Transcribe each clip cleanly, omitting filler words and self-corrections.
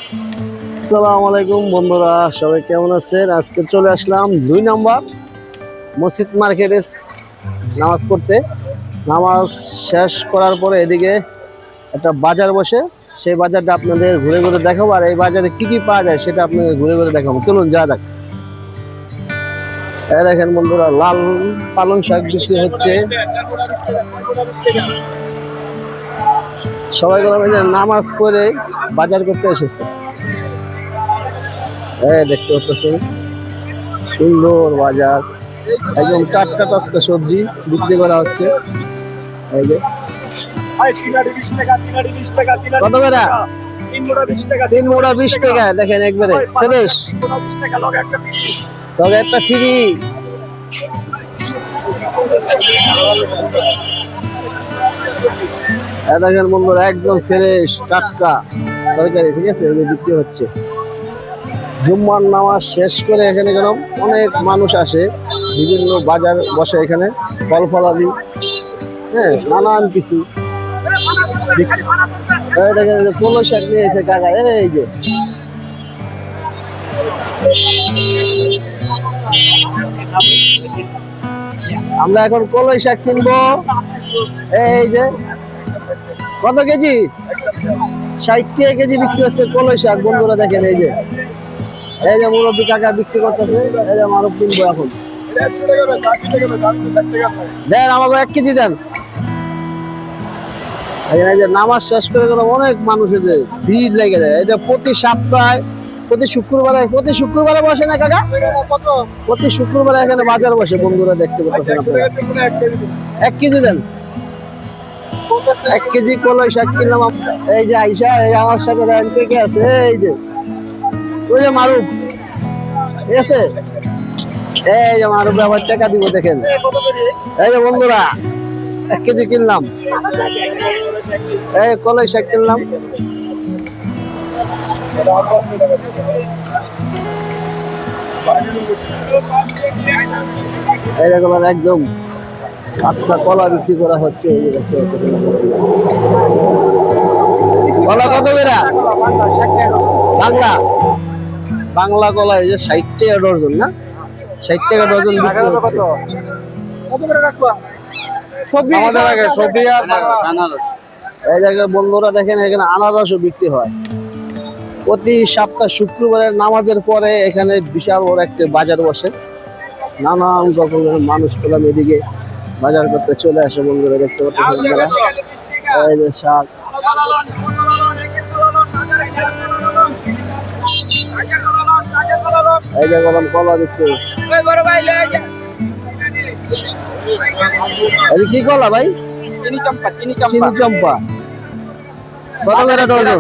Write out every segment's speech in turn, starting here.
আসসালামু আলাইকুম বন্ধুরা, সবাই কেমন আছেন? আজকে চলে আসলাম 2 নম্বর মসজিদ মার্কেটে নামাজ পড়তে। নামাজ শেষ করার পরে এদিকে একটা বাজার বসে, সেই বাজারটা আপনাদের ঘুরে ঘুরে দেখাবো, আর এই বাজারে কি কি পাওয়া যায় সেটা আপনাদের ঘুরে ঘুরে দেখাবো। চলুন যা যাক। এই দেখেন বন্ধুরা, লাল পালং শাক বিক্রি হচ্ছে। সবাই নামাজ পড়ে বাজার করতে এসেছে। দেখতে পাচ্ছেন সুন্দর বাজার, একদম টাটকা টাটকা সবজি বিক্রি করা হচ্ছে। এই যে কত করে? 3 মোড়া 20 টাকা। দেখেন একবারে ফ্রেশ, তবে একটা ফ্রি। দেখেন বন্ধুরা, একদম ফ্রেশ টাটকা তরকারি, ঠিক আছে, বিক্রি হচ্ছে। জুম্মার নামাজ শেষ করে এখানে গেলাম, অনেক মানুষ আসে, বিভিন্ন বাজার বসে এখানে, ফল ফলাদি, হ্যাঁ, নানান কিছু। দেখেন কলই শাক নিয়ে এসে কাকা, এই যে আমরা এখন কলই শাক কিনবো। এই যে কত কেজি? 60 টাকা কেজি বিক্রি হচ্ছে কলই শাক। বন্ধুরা দেখেন, এই যে মুরব্বী কাকা বিক্রি করতেছে। এই যে মারুফ কিনবো এখন। দেন আমাকে 1 কেজি দেন। এই যে নামাজ শেষ করে গেলাম, অনেক মানুষ, যে ভিড় লেগে যায়। এটা প্রতি সপ্তাহে, প্রতি শুক্রবারে বসে না কাকা? প্রতি শুক্রবারে এখানে বাজার বসে। বন্ধুরা দেখতে পাচ্ছেন আপনারা। 1 কেজি দেন। 1 কেজি কলই শাক কিনলাম। এই যে আইসা, এই আমার সাথে কে আছে? এই যে ওই যে মারুফ, ঠিক আছে। এই যে মারুফ আবার টাকা দিব, দেখেন। এই যে বন্ধুরা, 1 কেজি কিনলাম, এই কলই শাক কিনলাম। এই দেখুন, একদম টাটকা কলা বিক্রি করা হচ্ছে। কলা কত করে? বাংলা বাংলা কলা এই যে 60 টাকা ডজন, না 60 টাকা ডজন বিক্রি হচ্ছে। এই জায়গায় বন্ধুরা দেখেন, এখানে আনারসও বিক্রি হয়। প্রতি সপ্তাহ শুক্রবারের নামাজের পরে এখানে বিশাল বড় একটা বাজার বসে। নানান রকমের মানুষ পেলাম এদিকে বাজার করতে চলে আসে। বন্ধুরা দেখতে পাচ্ছেন আপনারা, এই যে শাক। এই যে বললাম কলা বিক্রি হচ্ছে। কি কলা ভাই? চিনি চম্পা। কত করে ডজন?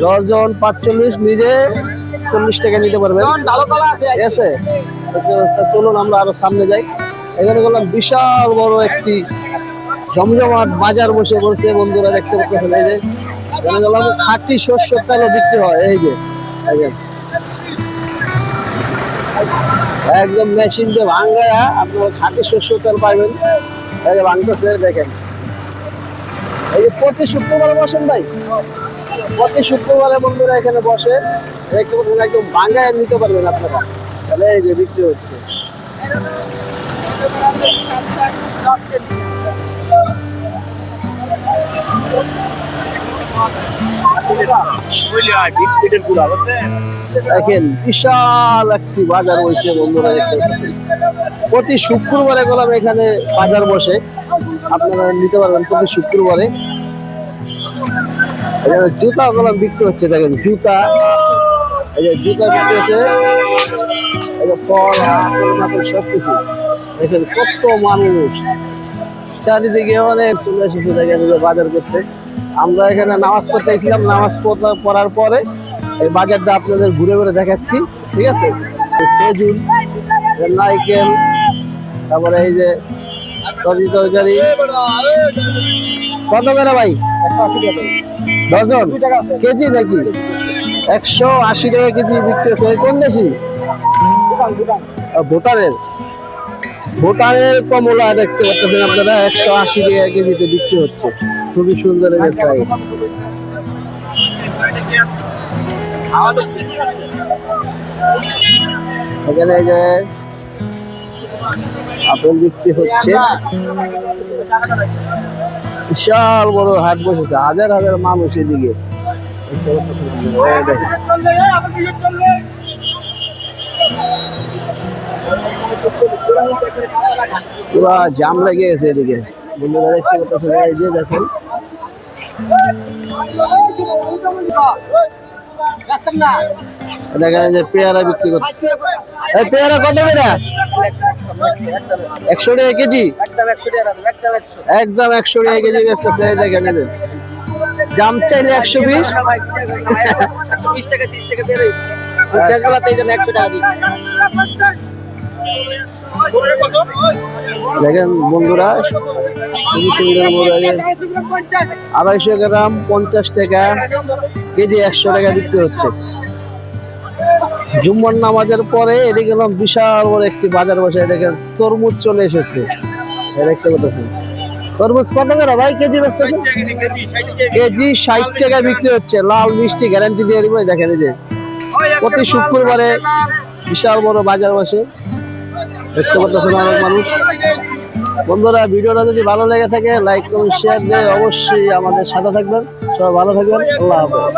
ডজন 45, নিজে 40 টাকা নিতে পারবেন, ঠিক আছে। চলুন আমরা আরো সামনে যাই। এখানে গেলাম, বিশাল বড় একটি জমজমাট বাজার বসে পড়ছে। বন্ধুরা দেখতে পাচ্ছেন, এই যে এখানে গেলাম, খাঁটি শস্য তেলও বিক্রি হয়। এই যে একদম মেশিন দিয়ে ভাঙ্গায়া আপনারা খাঁটি শস্য তেল পাইবেন। এই যে ভাঙতেছে, দেখেন। এই যে প্রতি শুক্রবারে বসেন ভাই, প্রতি শুক্রবারে বন্ধুরা এখানে বসে। দেখতে পাচ্ছেন, একদম ভাঙ্গায় নিতে পারবেন আপনারা। তাহলে এই যে বিক্রি হচ্ছে। দেখেন বিশাল একটি বাজার হয়েছে। বন্ধুরা দেখতে পাচ্ছেন, প্রতি শুক্রবারে গেলাম এখানে বাজার বসে, আপনারা নিতে পারবেন প্রতি শুক্রবারে। এখানে জুতা গেলাম বিক্রি হচ্ছে। দেখেন জুতা, এই যে জুতা বিক্রি হচ্ছে। এই যে ফল সবকিছু দেখেন, কত মানুষ চারিদিকে অনেক চলে এসেছে। দেখেন বাজার করতে। আমরা এখানে নামাজ পড়তে এসেছিলাম, নামাজ পড়ার পরে এই বাজারটা আপনাদের ঘুরে ঘুরে দেখাচ্ছি, ঠিক আছে। খেজুর, নারকেল, তারপরে এই যে সবজি তরকারি। কত করে ভাই? ডজন? কেজি নাকি? 180 টাকা কেজি বিক্রি হচ্ছে। কোন দেশি? ভুটানের কমলা দেখতে পাচ্ছেন আপনারা, 180 টাকা কেজিতে বিক্রি হচ্ছে। খুবই সুন্দর সাইজ। এখানে এই যে আপেল বিক্রি হচ্ছে, বিশাল বড় হাট বসেছে, হাজার হাজার মানুষ এদিকে দেখতে পাচ্ছেন আপনারা। এই দেখেন পুরা জাম লেগে গেছে এদিকে বন্ধুরা, দেখতে পাচ্ছেন। এই যে দেখেন দেখেন যে পেয়ারা বিক্রি করছে। এই পেয়ারা কত করে? 100 টাকা কেজি, একদম 100 টাকা কেজি বেচতেছে। এই দেখেন দাম চাইলে 120, 120 টাকা 30 টাকা বের হচ্ছে। শেষ বেলাতে এই জন্য 100 টাকা দিই। দেখেন বন্ধুরা খুবই সুন্দর মোবাইল, 250 গ্রাম 50 টাকা কেজি, 100 টাকা বিক্রি হচ্ছে। জুম্মার নামাজের পরে এদিকে বিশাল বড় একটি বাজার বসে। দেখেন তরমুজ চলে এসেছে, দেখতে পাচ্ছেন। তরমুজ কত করে ভাই কেজি বেচতেছে? কেজি 60 টাকা বিক্রি হচ্ছে, লাল মিষ্টি গ্যারান্টি দিয়ে দিব। দেখেন এই যে প্রতি শুক্রবারে বিশাল বড় বাজার বসে, দেখতে পাচ্ছেন অনেক মানুষ। বন্ধুরা ভিডিওটা যদি ভালো লেগে থাকে লাইক কমেন্ট শেয়ার দিয়ে অবশ্যই আমাদের সাথে থাকবেন। সবাই ভালো থাকবেন, আল্লাহ হাফেজ।